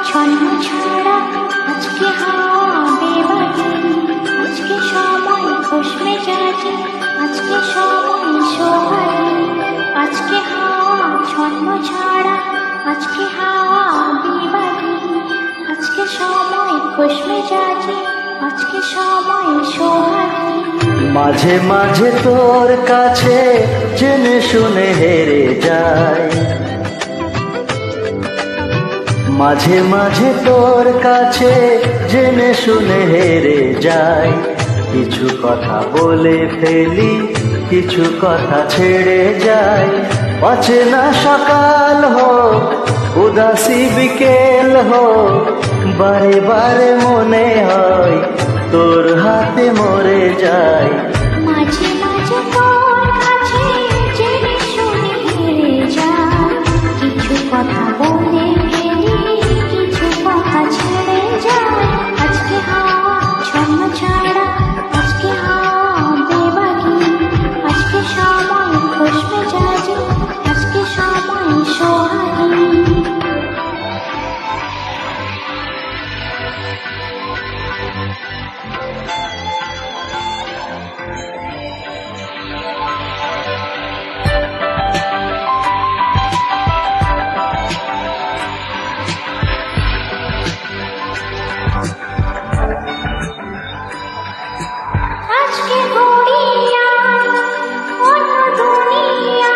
ছন্ন ছাড়া আজকে হাওয়া বেবাগি, আজকে সময় খুশ মেজাজি, আজকে সময় সোহাগী, আজকে হাওয়া ছন্ন ছাড়া আজকে হাওয়া বেবাগি, আজকে সময় খুশ মেজাজি, আজকে সময় সোহাগী। মাঝে মাঝে তোর কাছে জেনে শুনে হেরে যায়, মাঝে মাঝে তোর কাছে জেনে শুনে হেরে যায়। কিছু কথা বলে ফেলি, কিছু কথা ছেড়ে যায়। অচেনা সকাল হোক, উদাসী বিকেল হোক, বারে বারে মনে হয় তোর হাতে মরে যায়। মাঝে মাঝে তোর কাছে জেনে শুনে হেরে যায়, কিছু কথা বলে ফেলি, কিছু কথা ছেড়ে যায়। আজকে হাওয়া ছন্ন ছাড়া আজকে হাওয়া বেবাগি, আজকে সময় খুশ মেজাজি, আজকে সময় সোহাগী। আজকে ঘুরিয়া অন্য দুনিয়া,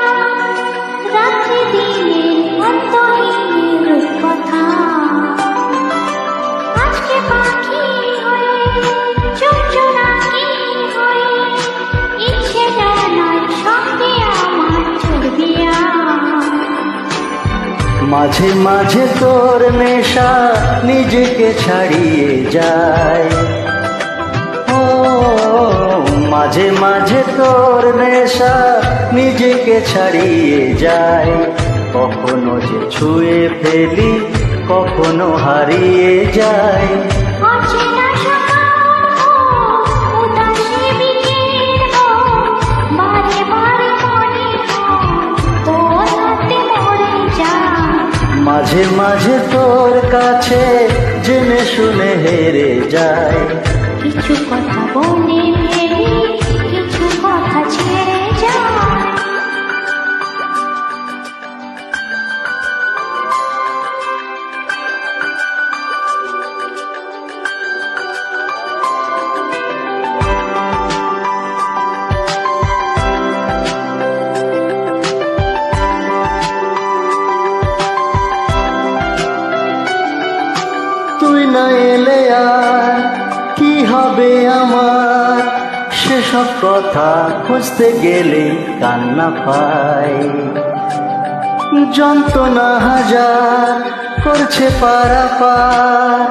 রাত্রি দিনের অন্তহীন রূপকথা। আজকে পাখি হয়ে চুপচুরাকি হয়ে, ইচ্ছে জানার সঙ্গে আমার চলবিয়া। মাঝে মাঝে তোর নেশা নিজেকে ছাড়িয়ে যায়, ও মাঝে মাঝে তোর নেশা নিজেকে ছাড়িয়ে যায়। কখনো যে ছুঁয়ে ফেলি, কখনো হারিয়ে যায়। অচেনা সকাল হোক, উদাসী বিকেল হোক, বারে বারে মনে হয় তোর হাতে মরে যায়। মাঝে মাঝে তোর কাছে জেনে শুনে হেরে যায়। কিছু কথা বলে ফেলি, কিছু কথা ছেড়ে যায়। তুই না এলে আর কি হবে আমার, সেসব কথা খুঁজতে গেলে কান্না পাই। যন্ত্রণা হাজার করছে পারাপার,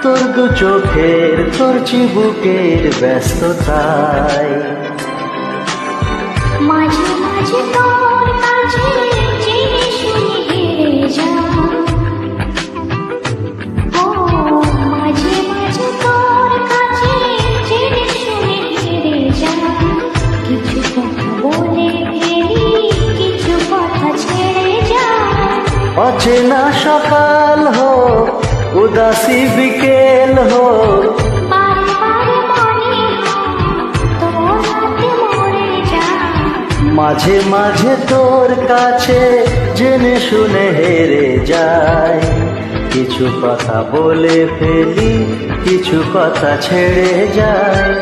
তোর দু চোখের তোর চিবুকের ব্যস্ততায়। মাঝে মাঝে তোর কাছে জেনে শুনে হেরে যায়, ও মাঝে মাঝে তোর কাছে জেনে শুনে হেরে যায়। কিছু কথা বলে ফেলি, কিছু কথা ছেড়ে যায়। অচেনা সকাল হোক, উদাসী বিকেল হোক, বারে বারে মনে হয় তোর হাতে মরে যায়। মাঝে মাঝে তোর কাছে জেনে শুনে হেরে যায়। কিছু কথা বলে ফেলি, কিছু কথা ছেড়ে যায়।